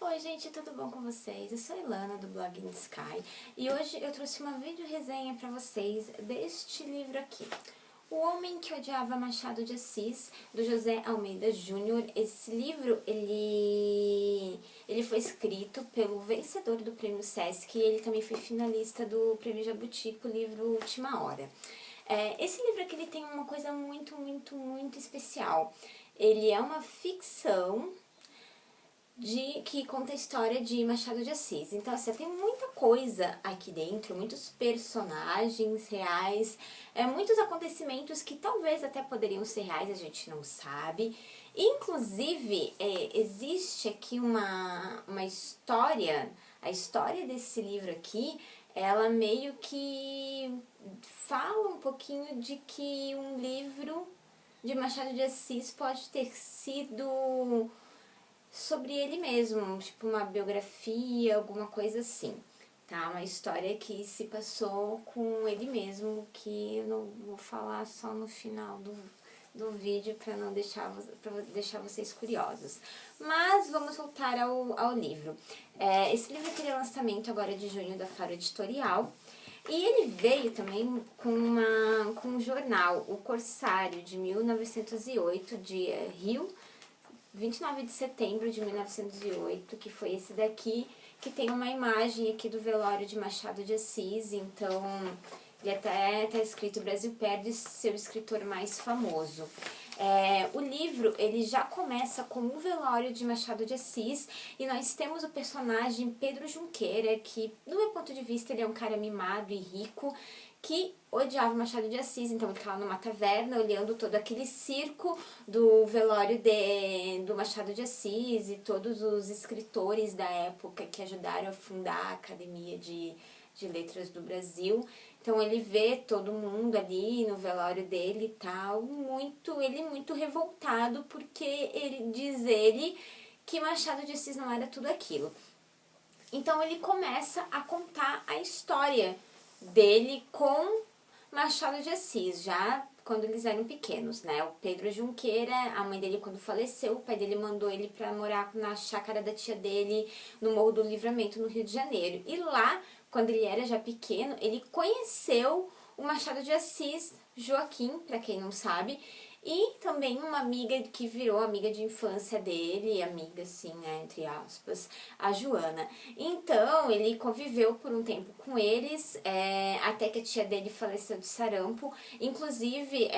Oi gente, tudo bom com vocês? Eu sou a Ilana do blog In Sky e hoje eu trouxe uma vídeo resenha para vocês deste livro aqui. O Homem que Odiava Machado de Assis, do José Almeida Júnior. Esse livro, ele foi escrito pelo vencedor do Prêmio Sesc e ele também foi finalista do Prêmio Jabuti com o livro Última Hora. Esse livro aqui ele tem uma coisa muito especial. Ele é uma ficção que conta a história de Machado de Assis. Então, assim, tem muita coisa aqui dentro, muitos personagens reais, muitos acontecimentos que talvez até poderiam ser reais, a gente não sabe. Inclusive, existe aqui uma história, a história desse livro aqui, ela meio que fala um pouquinho de que um livro de Machado de Assis pode ter sido sobre ele mesmo, tipo uma biografia, alguma coisa assim, tá? Uma história que se passou com ele mesmo, que eu não vou falar só no final do vídeo para não deixar vocês curiosos. Mas vamos voltar ao livro. Esse livro teve lançamento agora de junho da Faro Editorial. E ele veio também com um jornal, O Corsário, de 1908, de Rio, 29 de setembro de 1908, que foi esse daqui, que tem uma imagem aqui do velório de Machado de Assis. Então, ele até está escrito: Brasil perde seu escritor mais famoso. O livro, ele já começa com o velório de Machado de Assis, e nós temos o personagem Pedro Junqueira, que, do meu ponto de vista, ele é um cara mimado e rico, que odiava Machado de Assis. Então ele estava numa taverna olhando todo aquele circo do velório do Machado de Assis e todos os escritores da época que ajudaram a fundar a Academia de Letras do Brasil. Então ele vê todo mundo ali no velório dele e tal, ele muito revoltado, porque diz ele que Machado de Assis não era tudo aquilo. Então ele começa a contar a história dele com Machado de Assis, já quando eles eram pequenos, né? O Pedro Junqueira, a mãe dele quando faleceu, o pai dele mandou ele para morar na chácara da tia dele, no Morro do Livramento, no Rio de Janeiro. E lá, quando ele era já pequeno, ele conheceu o Machado de Assis, Joaquim, para quem não sabe, e também uma amiga que virou amiga de infância dele, amiga assim, né, entre aspas, a Joana. Então, ele conviveu por um tempo com eles, até que a tia dele faleceu de sarampo. Inclusive,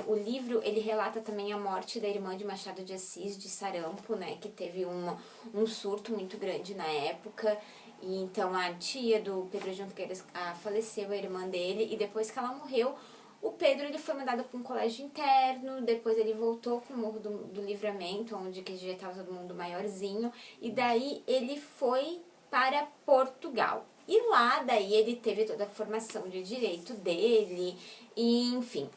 o livro, ele relata também a morte da irmã de Machado de Assis, de sarampo, né, que teve um surto muito grande na época. E então, a tia do Pedro Junqueira faleceu, a irmã dele, e depois que ela morreu, o Pedro ele foi mandado para um colégio interno, depois ele voltou com o Morro do Livramento, onde que já estava todo mundo maiorzinho, e daí ele foi para Portugal. E lá, daí ele teve toda a formação de direito dele, e enfim.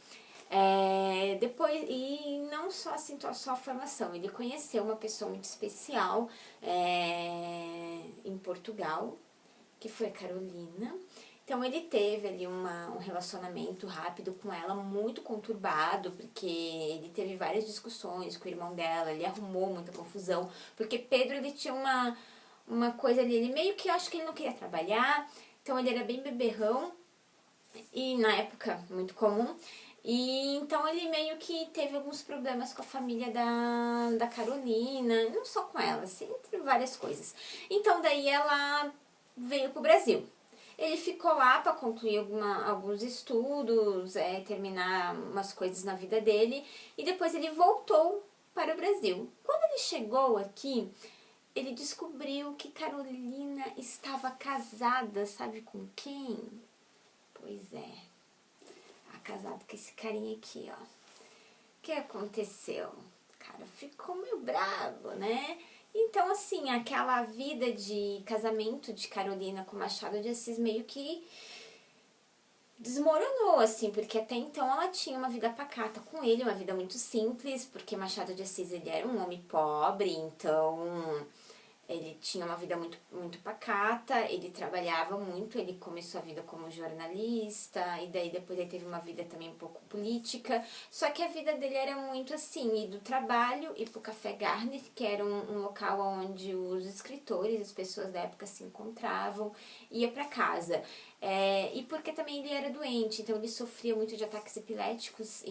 E não só assim, só a formação, ele conheceu uma pessoa muito especial em Portugal, que foi a Carolina. Então ele teve ali um relacionamento rápido com ela, muito conturbado, porque ele teve várias discussões com o irmão dela, ele arrumou muita confusão, porque Pedro ele tinha uma coisa ali, ele meio que, eu acho que ele não queria trabalhar, então ele era bem beberrão, e na época muito comum, e então ele meio que teve alguns problemas com a família da Carolina, não só com ela, assim, entre várias coisas. Então daí ela veio pro Brasil. Ele ficou lá para concluir alguns estudos, terminar umas coisas na vida dele, e depois ele voltou para o Brasil. Quando ele chegou aqui, ele descobriu que Carolina estava casada, sabe com quem? Pois é, casada com esse carinha aqui, ó. O que aconteceu? O cara ficou meio bravo, né? Então, assim, aquela vida de casamento de Carolina com Machado de Assis meio que desmoronou, assim, porque até então ela tinha uma vida pacata com ele, uma vida muito simples, porque Machado de Assis ele era um homem pobre, então Ele tinha uma vida muito pacata, ele trabalhava muito, ele começou a vida como jornalista, e daí depois ele teve uma vida também um pouco política. Só que a vida dele era muito assim, ir do trabalho, ir pro Café Garner, que era um local onde os escritores, as pessoas da época se encontravam, ia para casa. E porque também ele era doente, então ele sofria muito de ataques epiléticos,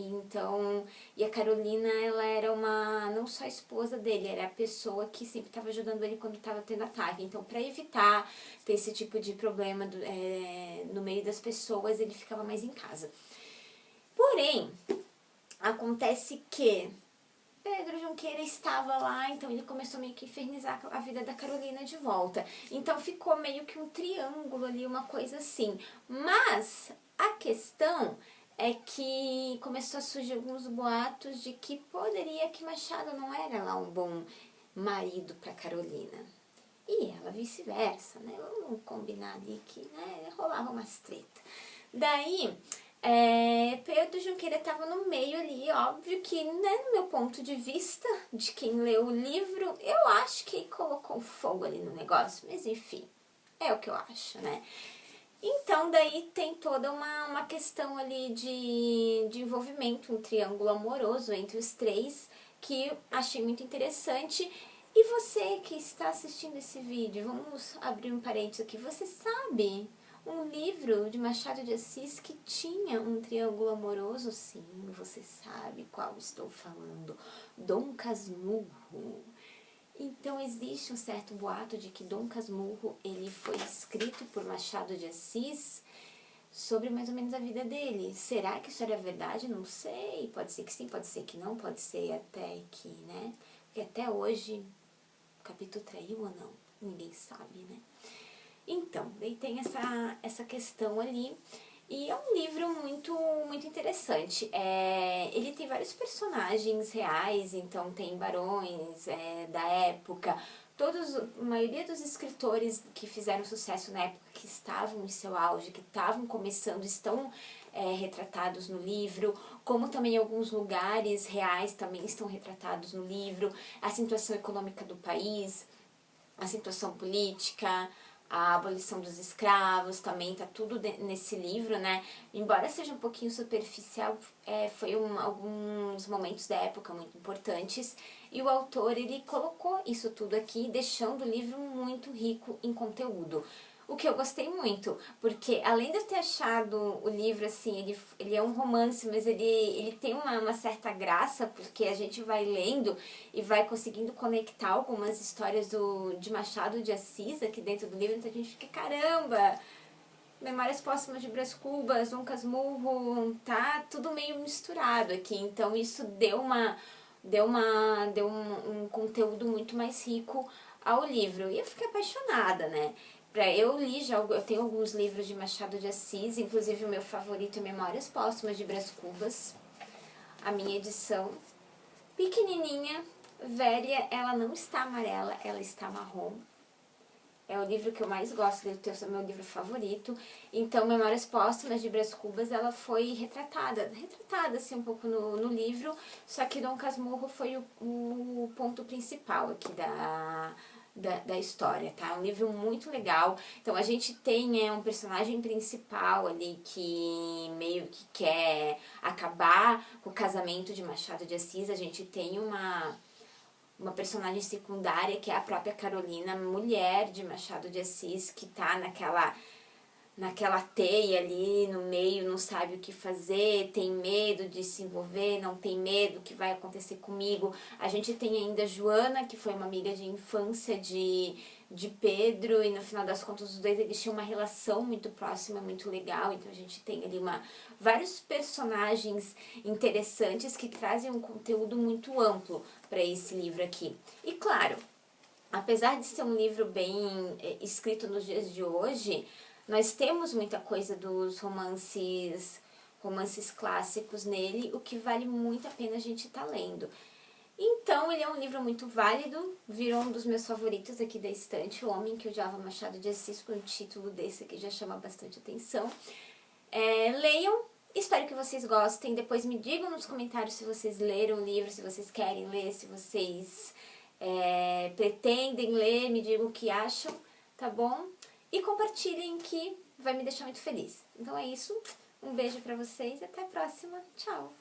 e a Carolina, ela era não só a esposa dele, era a pessoa que sempre estava ajudando ele quando estava tendo ataque. Então, para evitar ter esse tipo de problema no meio das pessoas, ele ficava mais em casa. Porém, acontece que Pedro Junqueira estava lá, então ele começou meio que a infernizar a vida da Carolina de volta. Então ficou meio que um triângulo ali, uma coisa assim. Mas a questão é que começou a surgir alguns boatos de que Machado não era lá um bom marido para Carolina. E ela vice-versa, né? Vamos combinar ali que, né, rolava umas treta. Daí, Pedro Junqueira estava no meio ali, óbvio que, né, no meu ponto de vista, de quem leu o livro, eu acho que colocou fogo ali no negócio, mas enfim, é o que eu acho, né? Então, daí tem toda uma questão ali de envolvimento, um triângulo amoroso entre os três, que achei muito interessante. E você que está assistindo esse vídeo, vamos abrir um parênteses aqui, você sabe um livro de Machado de Assis que tinha um triângulo amoroso? Sim, você sabe qual estou falando. Dom Casmurro. Então existe um certo boato de que Dom Casmurro ele foi escrito por Machado de Assis sobre mais ou menos a vida dele. Será que isso era verdade? Não sei. Pode ser que sim, pode ser que não, pode ser até que, né? Porque até hoje o capítulo traiu ou não? Ninguém sabe, né? Então, daí tem essa questão ali. E é um livro muito interessante. Ele tem vários personagens reais, então tem barões da época. A maioria dos escritores que fizeram sucesso na época, que estavam em seu auge, que estavam começando, estão retratados no livro, como também alguns lugares reais também estão retratados no livro, a situação econômica do país, a situação política, a abolição dos escravos, também tá tudo nesse livro, né? Embora seja um pouquinho superficial, foi alguns momentos da época muito importantes, e o autor, ele colocou isso tudo aqui, deixando o livro muito rico em conteúdo. O que eu gostei muito, porque além de eu ter achado o livro, assim, ele é um romance, mas ele tem uma certa graça, porque a gente vai lendo e vai conseguindo conectar algumas histórias de Machado de Assis aqui dentro do livro, então a gente fica, caramba, Memórias Póstumas de Brás Cubas, Dom Casmurro, tá tudo meio misturado aqui, então isso deu um conteúdo muito mais rico ao livro, e eu fiquei apaixonada, né? Eu tenho alguns livros de Machado de Assis, inclusive o meu favorito é Memórias Póstumas de Brás Cubas, a minha edição pequenininha, velha, ela não está amarela, ela está marrom. É o livro que eu mais gosto, é o meu livro favorito. Então, Memórias Póstumas de Brás Cubas, ela foi retratada assim um pouco no livro, só que Dom Casmurro foi o ponto principal aqui da história, tá? É um livro muito legal. Então a gente tem um personagem principal ali que meio que quer acabar com o casamento de Machado de Assis. A gente tem uma personagem secundária que é a própria Carolina, mulher de Machado de Assis, que tá naquela teia ali no meio, não sabe o que fazer, tem medo de se envolver, não tem medo, o que vai acontecer comigo. A gente tem ainda Joana, que foi uma amiga de infância de Pedro, e no final das contas os dois eles tinham uma relação muito próxima, muito legal, então a gente tem ali vários personagens interessantes que trazem um conteúdo muito amplo para esse livro aqui. E claro, apesar de ser um livro bem escrito nos dias de hoje, nós temos muita coisa dos romances clássicos nele, o que vale muito a pena a gente estar lendo. Então, ele é um livro muito válido, virou um dos meus favoritos aqui da estante, O Homem que Odiava Machado de Assis, com um título desse aqui já chama bastante atenção. Leiam, espero que vocês gostem, depois me digam nos comentários se vocês leram o livro, se vocês querem ler, se vocês pretendem ler, me digam o que acham, tá bom? E compartilhem, que vai me deixar muito feliz. Então é isso, um beijo pra vocês e até a próxima. Tchau!